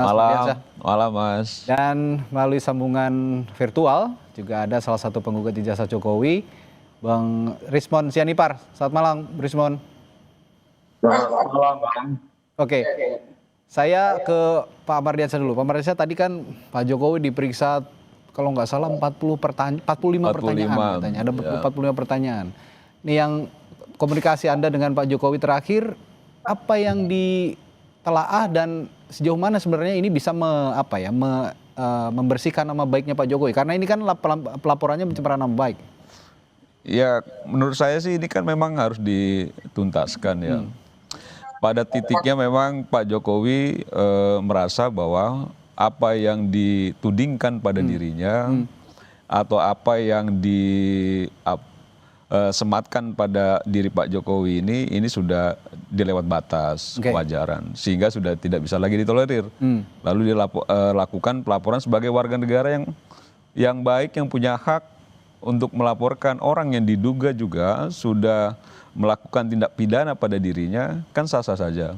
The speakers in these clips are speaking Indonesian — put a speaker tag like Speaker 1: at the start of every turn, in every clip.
Speaker 1: Malam, malam Mas.
Speaker 2: Dan melalui sambungan virtual juga ada salah satu penggugat ijazah Jokowi, Bang Rismon Sianipar. Selamat malam, Rismon.
Speaker 3: Selamat malam, Bang.
Speaker 2: Oke, saya ke Pak Mardiansyah dulu. Pak Mardiansyah, tadi kan Pak Jokowi diperiksa kalau nggak salah 45 pertanyaan katanya. Ada 45 pertanyaan. Ini yang komunikasi Anda dengan Pak Jokowi terakhir, apa yang ditelaah dan sejauh mana sebenarnya ini bisa membersihkan nama baiknya Pak Jokowi? Karena ini kan pelaporannya pencemaran nama baik.
Speaker 1: Ya, menurut saya sih ini kan memang harus dituntaskan ya. Pada titiknya memang Pak Jokowi merasa bahwa apa yang ditudingkan pada dirinya atau apa yang disematkan pada diri Pak Jokowi ini sudah dilewat batas kewajaran, sehingga sudah tidak bisa lagi ditolerir. Lalu dia lakukan pelaporan sebagai warga negara yang baik, yang punya hak untuk melaporkan orang yang diduga juga sudah melakukan tindak pidana pada dirinya, kan sah-sah saja.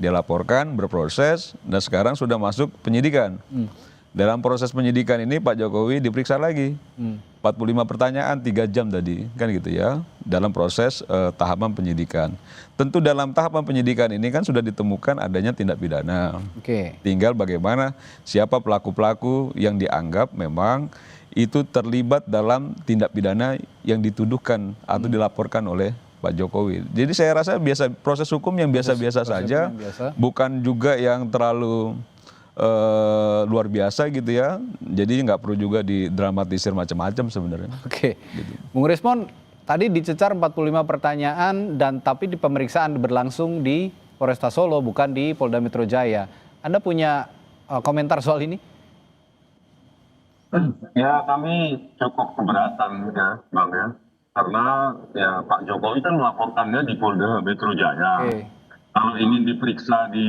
Speaker 1: Dia laporkan, berproses, dan sekarang sudah masuk penyidikan. Dalam proses penyidikan ini Pak Jokowi diperiksa lagi. 45 pertanyaan, 3 jam tadi, kan gitu ya, dalam proses tahapan penyidikan. Tentu dalam tahapan penyidikan ini kan sudah ditemukan adanya tindak pidana. Tinggal bagaimana siapa pelaku-pelaku yang dianggap memang itu terlibat dalam tindak pidana yang dituduhkan atau dilaporkan oleh Pak Jokowi. Jadi saya rasa proses hukum yang biasa-biasa saja, bukan juga yang terlalu luar biasa gitu ya. Jadi nggak perlu juga didramatisir macam-macam sebenarnya.
Speaker 2: Gitu. Bung Rismon, tadi dicecar 45 pertanyaan tapi di pemeriksaan berlangsung di Polresta Solo, bukan di Polda Metro Jaya. Anda punya komentar soal ini?
Speaker 3: Ya, kami cukup keberatan ya, Bang ya. Karena ya Pak Jokowi kan melaporkannya di Polda Metro Jaya. Kalau ini diperiksa di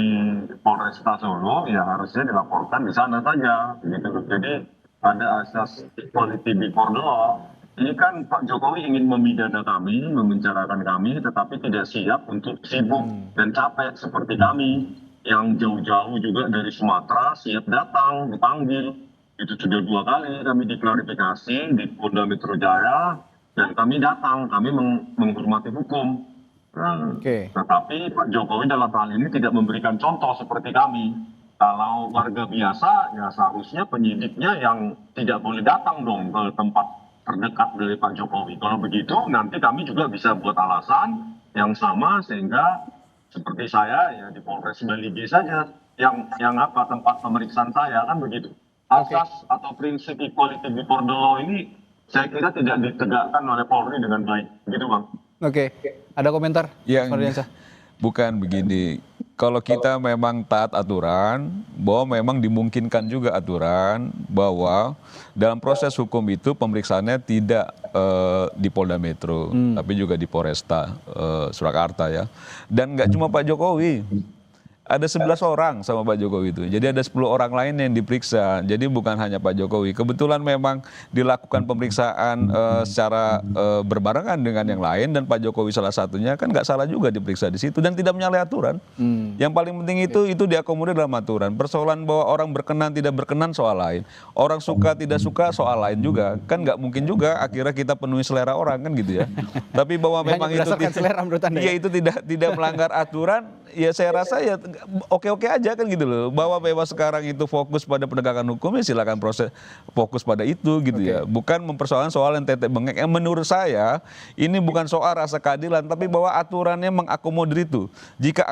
Speaker 3: Polresta Solo, ya harusnya dilaporkan di sana saja. Gitu. Jadi ada asas equality before the law. Ini kan Pak Jokowi ingin memidana kami, memenjarakan kami, tetapi tidak siap untuk sibuk dan capek seperti kami yang jauh-jauh juga dari Sumatera siap datang, dipanggil. Itu sudah 2 kali kami diklarifikasi di Polda Metro Jaya. Dan kami datang, kami menghormati hukum. Tetapi Pak Jokowi dalam hal ini tidak memberikan contoh seperti kami. Kalau warga biasa, ya seharusnya penyidiknya yang tidak boleh datang dong ke tempat terdekat dari Pak Jokowi. Kalau begitu, nanti kami juga bisa buat alasan yang sama sehingga seperti saya ya di Polres Baligi saja yang tempat pemeriksaan saya kan begitu. Asas atau prinsip equality before the law ini saya kira tidak ditegakkan oleh Polri dengan baik, gitu Bang.
Speaker 2: Ada komentar?
Speaker 1: Bukan begini, kalau kita memang taat aturan, bahwa memang dimungkinkan juga aturan bahwa dalam proses hukum itu pemeriksaannya tidak di Polda Metro, tapi juga di Polresta Surakarta ya. Dan nggak cuma Pak Jokowi. Ada 11 orang sama Pak Jokowi itu. Jadi ada 10 orang lain yang diperiksa. Jadi bukan hanya Pak Jokowi. Kebetulan memang dilakukan pemeriksaan secara berbarengan dengan yang lain. Dan Pak Jokowi salah satunya kan nggak salah juga diperiksa di situ. Dan tidak menyalahi aturan. Yang paling penting itu diakomodir dalam aturan. Persoalan bahwa orang berkenan tidak berkenan soal lain. Orang suka tidak suka soal lain juga. Kan nggak mungkin juga akhirnya kita penuhi selera orang kan gitu ya. Tapi bahwa memang itu tidak melanggar aturan. Ya saya rasa ya oke-oke aja kan gitu loh. Bahwa memang sekarang itu fokus pada penegakan hukum ya silakan fokus pada itu gitu ya. Bukan mempersoalkan soal yang tetek bengek. Yang menurut saya ini bukan soal rasa keadilan tapi bahwa aturannya mengakomodir itu. Jika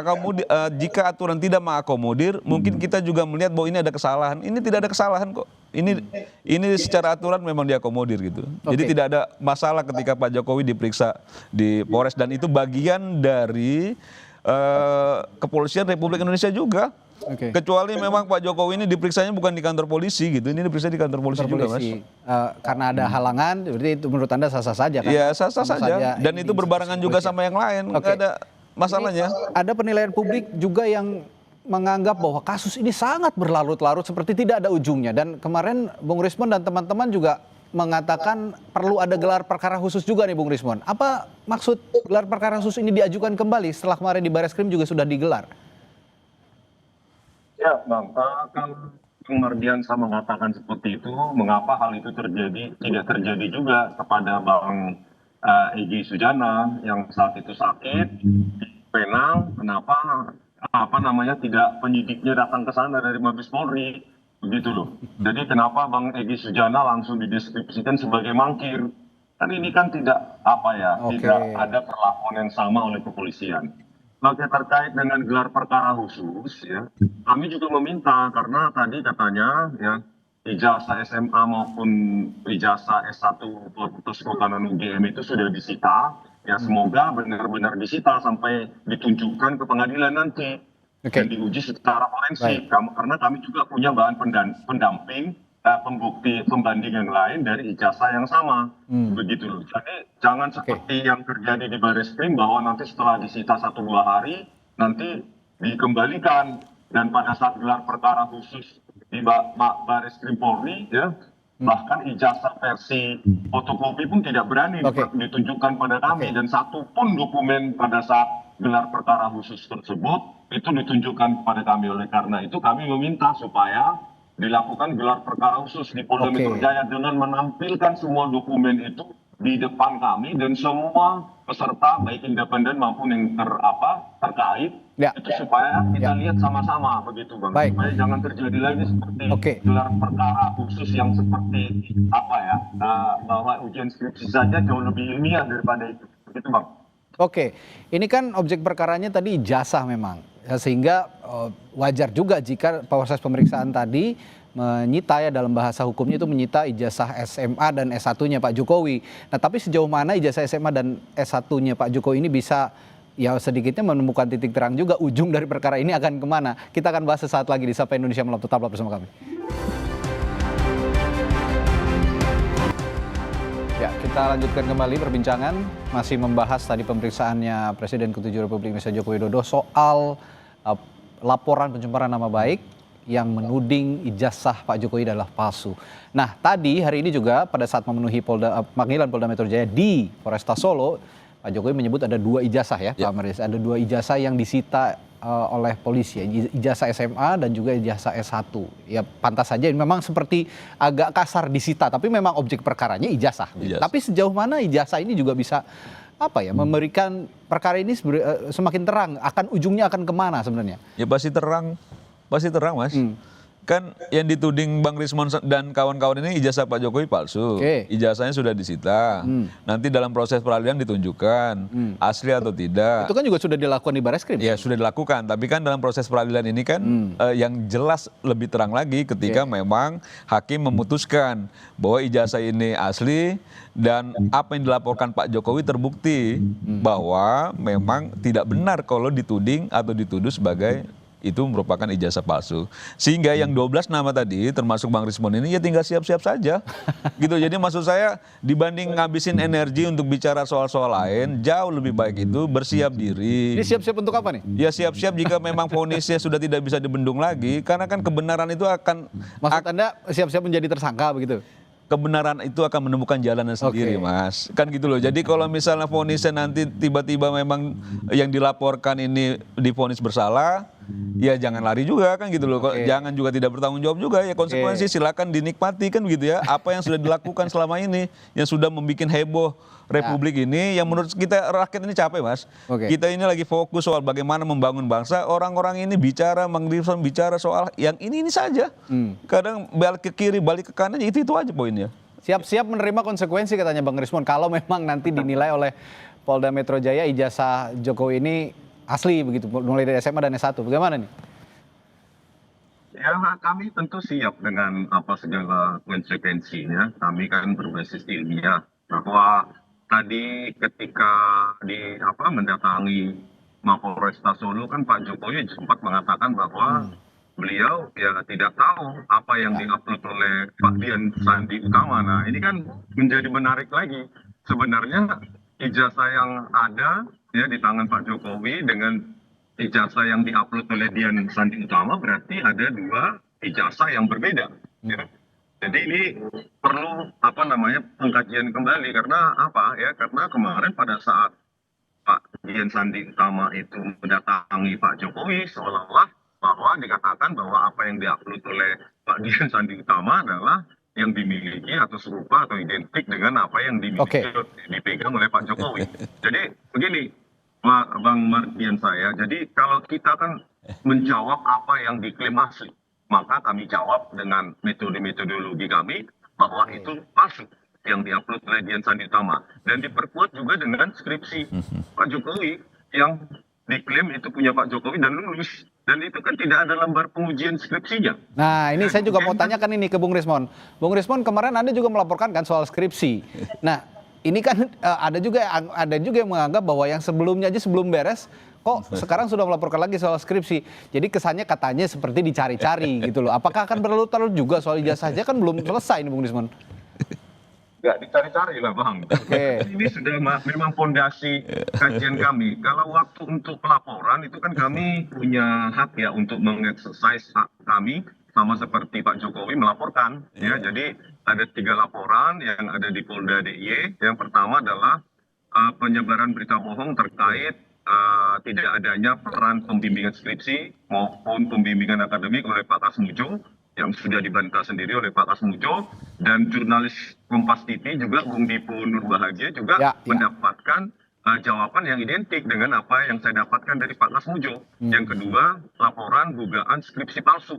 Speaker 1: aturan tidak mengakomodir, mungkin kita juga melihat bahwa ini ada kesalahan. Ini tidak ada kesalahan kok. Ini secara aturan memang diakomodir gitu. Jadi tidak ada masalah ketika Pak Jokowi diperiksa di Polres dan itu bagian dari Kepolisian Republik Indonesia juga. Kecuali memang Pak Jokowi ini diperiksanya bukan di kantor polisi gitu. Ini diperiksa di kantor polisi juga Mas.
Speaker 2: Karena ada halangan, berarti itu menurut Anda sah-sah saja kan?
Speaker 1: Iya sah-sah saja. Dan itu berbarengan juga sama yang lain. Nggak ada masalahnya.
Speaker 2: Ada penilaian publik juga yang menganggap bahwa kasus ini sangat berlarut-larut seperti tidak ada ujungnya. Dan kemarin Bung Rismon dan teman-teman juga mengatakan perlu ada gelar perkara khusus juga nih Bung Rismon. Apa maksud gelar perkara khusus ini diajukan kembali setelah kemarin di Bareskrim juga sudah digelar?
Speaker 3: Ya, Bang, kalau Bang Mardiansa mengatakan seperti itu, mengapa hal itu tidak terjadi juga kepada Bang Egy Sujana yang saat itu sakit di penang, kenapa tidak penyidiknya datang ke sana dari Mabes Polri, begitu loh. Jadi kenapa Bang Egy Sujana langsung dideskripsikan sebagai mangkir? Kan ini kan tidak ada perlakuan yang sama oleh kepolisian. Maka terkait dengan gelar perkara khusus, ya, kami juga meminta karena tadi katanya, ya, ijazah SMA maupun ijazah S1 Fakultas Kehutanan UGM itu sudah disita. Ya, semoga benar-benar disita sampai ditunjukkan ke pengadilan nanti dan diuji secara forensik. Karena kami juga punya bahan pendamping, pembukti pembanding yang lain dari ijazah yang sama, begitu loh. Jadi jangan seperti yang terjadi di Barreskrim bahwa nanti setelah disita 1-2 hari nanti dikembalikan, dan pada saat gelar perkara khusus di Barreskrim Polri, ya, bahkan ijazah versi fotokopi pun tidak berani ditunjukkan pada kami, dan satu pun dokumen pada saat gelar perkara khusus tersebut itu ditunjukkan kepada kami. Oleh karena itu kami meminta supaya dilakukan gelar perkara khusus di Polda Metro Jaya dengan menampilkan semua dokumen itu di depan kami dan semua peserta baik independen maupun yang terkait, itu supaya kita lihat sama-sama, begitu Bang. Supaya jangan terjadi lagi seperti gelar perkara khusus yang seperti bahwa ujian skripsi saja jauh lebih ilmiah daripada itu, begitu Bang.
Speaker 2: Ini kan objek perkaranya tadi ijazah memang, sehingga wajar juga jika proses pemeriksaan tadi menyita, ya, dalam bahasa hukumnya itu menyita ijazah SMA dan S1-nya Pak Jokowi. Nah, tapi sejauh mana ijazah SMA dan S1-nya Pak Jokowi ini bisa, ya, sedikitnya menemukan titik terang juga ujung dari perkara ini akan kemana. Kita akan bahas sesaat lagi di Sapa Indonesia Malam. Tetaplah bersama kami. Ya, kita lanjutkan kembali perbincangan, masih membahas tadi pemeriksaannya Presiden ke-7 Republik Indonesia Joko Widodo soal laporan pencemaran nama baik yang menuding ijazah Pak Jokowi adalah palsu. Nah, tadi hari ini juga pada saat memenuhi panggilan Polda Metro Jaya di Polresta Solo, Pak Jokowi menyebut ada 2 ijazah, ya, Pak Mardiansa. Ada 2 ijazah yang disita oleh polisi, ya, ijazah SMA dan juga ijazah S1. Ya, pantas saja memang seperti agak kasar disita, tapi memang objek perkaranya ijazah. Tapi sejauh mana ijazah ini juga bisa memberikan perkara ini semakin terang, akan ujungnya akan kemana sebenarnya?
Speaker 1: Ya pasti terang Mas. Kan yang dituding Bang Rismon dan kawan-kawan ini ijazah Pak Jokowi palsu. Ijazahnya sudah disita. Nanti dalam proses peradilan ditunjukkan asli atau tidak.
Speaker 2: Itu kan juga sudah dilakukan di Barreskrim.
Speaker 1: Ya, sudah dilakukan, tapi kan dalam proses peradilan ini kan yang jelas lebih terang lagi ketika memang hakim memutuskan bahwa ijazah ini asli dan apa yang dilaporkan Pak Jokowi terbukti bahwa memang tidak benar kalau dituding atau dituduh sebagai itu merupakan ijazah palsu. Sehingga yang 12 nama tadi termasuk Bang Rismon ini ya tinggal siap-siap saja. Gitu. Jadi maksud saya dibanding ngabisin energi untuk bicara soal-soal lain, jauh lebih baik itu bersiap diri.
Speaker 2: Ini siap-siap untuk apa nih?
Speaker 1: Ya siap-siap jika memang vonisnya sudah tidak bisa dibendung lagi, karena kan kebenaran itu akan...
Speaker 2: Maksud Anda siap-siap menjadi tersangka begitu?
Speaker 1: Kebenaran itu akan menemukan jalannya sendiri, Mas. Kan gitu loh. Jadi kalau misalnya vonisnya nanti tiba-tiba memang yang dilaporkan ini divonis bersalah, ya jangan lari juga kan gitu loh. Jangan juga tidak bertanggung jawab juga, ya konsekuensi silakan dinikmati kan begitu ya. Apa yang sudah dilakukan selama ini yang sudah membuat heboh Republik ini, yang menurut kita rakyat ini capek, Mas. Kita ini lagi fokus soal bagaimana membangun bangsa, orang-orang ini bicara soal yang ini saja. Kadang balik ke kiri, balik ke kanan, itu aja poinnya.
Speaker 2: Siap-siap menerima konsekuensi katanya Bang Rismon kalau memang nanti dinilai oleh Polda Metro Jaya ijazah Jokowi ini asli begitu, mulai dari SMA dan S1. Bagaimana nih?
Speaker 3: Ya, kami tentu siap dengan segala konsekuensinya. Kami kan berbasis ilmiah bahwa tadi ketika mendatangi Mapolresta Solo kan Pak Jokowi sempat mengatakan bahwa beliau ya tidak tahu apa yang diupload oleh Pak Dian Sandi Utama. Nah, ini kan menjadi menarik lagi. Sebenarnya ijazah yang ada ya di tangan Pak Jokowi dengan ijazah yang diupload oleh Dian Sandi Utama berarti ada 2 ijazah yang berbeda. Ya. Jadi ini perlu pengkajian kembali karena karena kemarin pada saat Pak Dian Sandi Utama itu mendatangi Pak Jokowi seolah-olah bahwa dikatakan bahwa apa yang diupload oleh Pak Dian Sandi Utama adalah yang dimiliki atau serupa atau identik dengan apa yang dimiliki dipegang oleh Pak Jokowi. Jadi begini, Bang Mardian saya, jadi kalau kita kan menjawab apa yang diklaim asli, maka kami jawab dengan metodologi kami bahwa itu palsu yang diupload oleh Dian Sandi Utama, dan diperkuat juga dengan skripsi Pak Jokowi yang diklaim itu punya Pak Jokowi dan lulus, dan itu kan tidak ada lembar pengujian skripsinya.
Speaker 2: Nah, ini saya juga mau tanyakan ini ke Bung Rismon. Bung Rismon, kemarin Anda juga melaporkan kan soal skripsi. Nah, ini kan ada juga yang menganggap bahwa yang sebelumnya aja sebelum beres kok sekarang sudah melaporkan lagi soal skripsi. Jadi kesannya katanya seperti dicari-cari gitu loh. Apakah akan berlarut-larut juga soal ijazah saja, kan belum selesai ini Bung Rismon?
Speaker 3: Nggak dicari-cari lah Bang. Ini sudah memang fondasi kajian kami. Kalau waktu untuk pelaporan itu kan kami punya hak ya untuk mengexercise hak kami, sama seperti Pak Jokowi melaporkan. Ya, jadi ada 3 laporan yang ada di Polda DIY. Yang pertama adalah penyebaran berita bohong terkait tidak adanya peran pembimbingan skripsi maupun pembimbingan akademik oleh Pak Kasmujo, yang sudah dibantah sendiri oleh Pak Kasmujo, dan jurnalis Kompas TV juga Bung Dipo Nurbahagia juga mendapatkan jawaban yang identik dengan apa yang saya dapatkan dari Pak Kasmujo. Yang kedua, laporan dugaan skripsi palsu.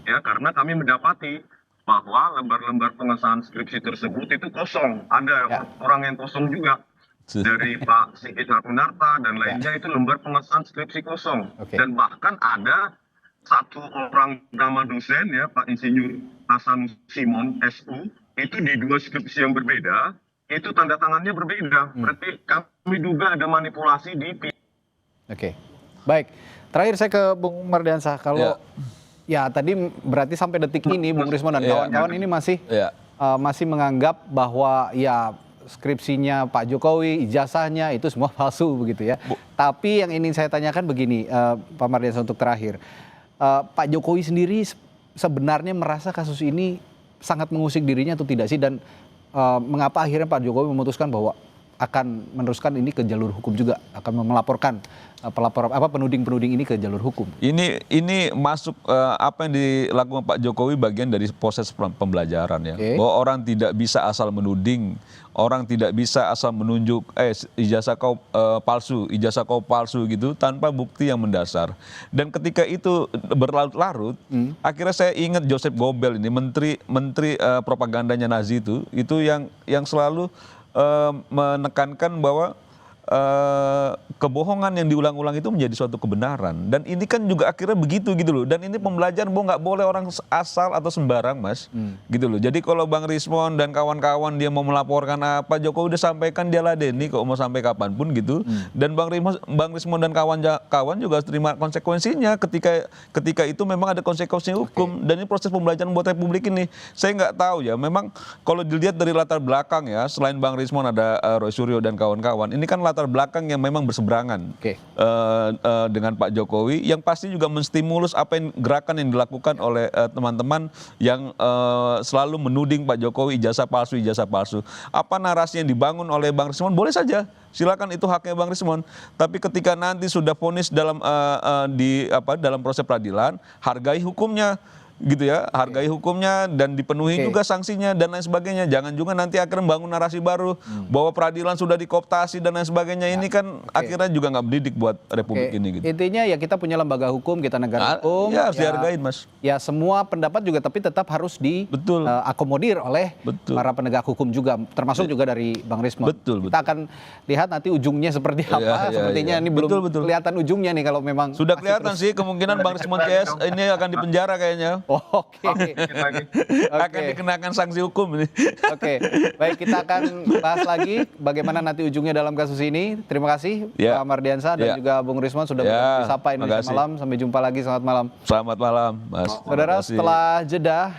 Speaker 3: Ya, karena kami mendapati bahwa lembar-lembar pengesahan skripsi tersebut itu kosong. Ada orang yang kosong juga. Dari Pak Sigit Harunarta dan lainnya itu lembar pengesahan skripsi kosong. Dan bahkan ada satu orang nama dosen ya, Pak Insinyur Hasan Simon SU, itu di 2 skripsi yang berbeda, itu tanda tangannya berbeda. Berarti kami duga ada manipulasi di
Speaker 2: Oke. Baik. Terakhir saya ke Bung Mardiansah. Kalau ya tadi berarti sampai detik ini Bung Rismon dan kawan-kawan ini masih menganggap bahwa ya skripsinya Pak Jokowi, ijazahnya itu semua palsu begitu ya. Tapi yang ingin saya tanyakan begini, Pak Mardiansah, untuk terakhir. Pak Jokowi sendiri sebenarnya merasa kasus ini sangat mengusik dirinya atau tidak sih, dan mengapa akhirnya Pak Jokowi memutuskan bahwa akan meneruskan ini ke jalur hukum juga, akan melaporkan penuding-penuding ini ke jalur hukum?
Speaker 1: Ini masuk apa yang dilakukan Pak Jokowi bagian dari proses pembelajaran ya. Bahwa orang tidak bisa asal menuding, orang tidak bisa asal menunjuk ijazah kau palsu gitu tanpa bukti yang mendasar. Dan ketika itu berlarut-larut, akhirnya saya ingat Joseph Goebbels ini, menteri propagandanya Nazi itu yang selalu menekankan bahwa kebohongan yang diulang-ulang itu menjadi suatu kebenaran. Dan ini kan juga akhirnya begitu gitu loh. Dan ini pembelajaran bahwa nggak boleh orang asal atau sembarang, Mas. Gitu loh. Jadi kalau Bang Rismon dan kawan-kawan dia mau melaporkan apa, Jokowi udah sampaikan, dia ladeni kok mau sampai kapanpun gitu. Dan Bang Rismon dan kawan-kawan juga harus terima konsekuensinya ketika itu memang ada konsekuensi hukum. Dan ini proses pembelajaran buat Republik ini. Saya nggak tahu ya, memang kalau dilihat dari latar belakang ya, selain Bang Rismon ada Roy Suryo dan kawan-kawan, ini kan latar belakang yang memang berseberangan dengan Pak Jokowi, yang pasti juga menstimulus apa yang gerakan yang dilakukan oleh teman-teman yang selalu menuding Pak Jokowi ijazah palsu. Apa narasi yang dibangun oleh Bang Rismon, boleh saja, silakan, itu haknya Bang Rismon. Tapi ketika nanti sudah vonis dalam proses peradilan, hargai hukumnya. Gitu ya, hargai hukumnya dan dipenuhi juga sanksinya dan lain sebagainya. Jangan juga nanti akhirnya membangun narasi baru bahwa peradilan sudah dikooptasi dan lain sebagainya. Ini kan akhirnya juga nggak mendidik buat Republik ini. Gitu.
Speaker 2: Intinya ya kita punya lembaga hukum, kita negara hukum.
Speaker 1: Ya harus dihargain, Mas.
Speaker 2: Ya semua pendapat juga tapi tetap harus diakomodir oleh para penegak hukum juga, termasuk juga dari Bang Rismon. Kita akan lihat nanti ujungnya seperti apa. Sepertinya ini belum kelihatan ujungnya nih kalau memang
Speaker 1: sudah kelihatan sih kemungkinan Bang Rismon CS ini akan dipenjara kayaknya.
Speaker 2: Oke.
Speaker 1: Akan dikenakan sanksi hukum ini.
Speaker 2: Oke, baik, kita akan bahas lagi bagaimana nanti ujungnya dalam kasus ini. Terima kasih Pak Mardiansah dan juga Bung Rismon sudah bergabung di Sapa Indonesia Malam. Sampai jumpa lagi, selamat malam.
Speaker 1: Selamat malam, Mas.
Speaker 2: Saudara, setelah jeda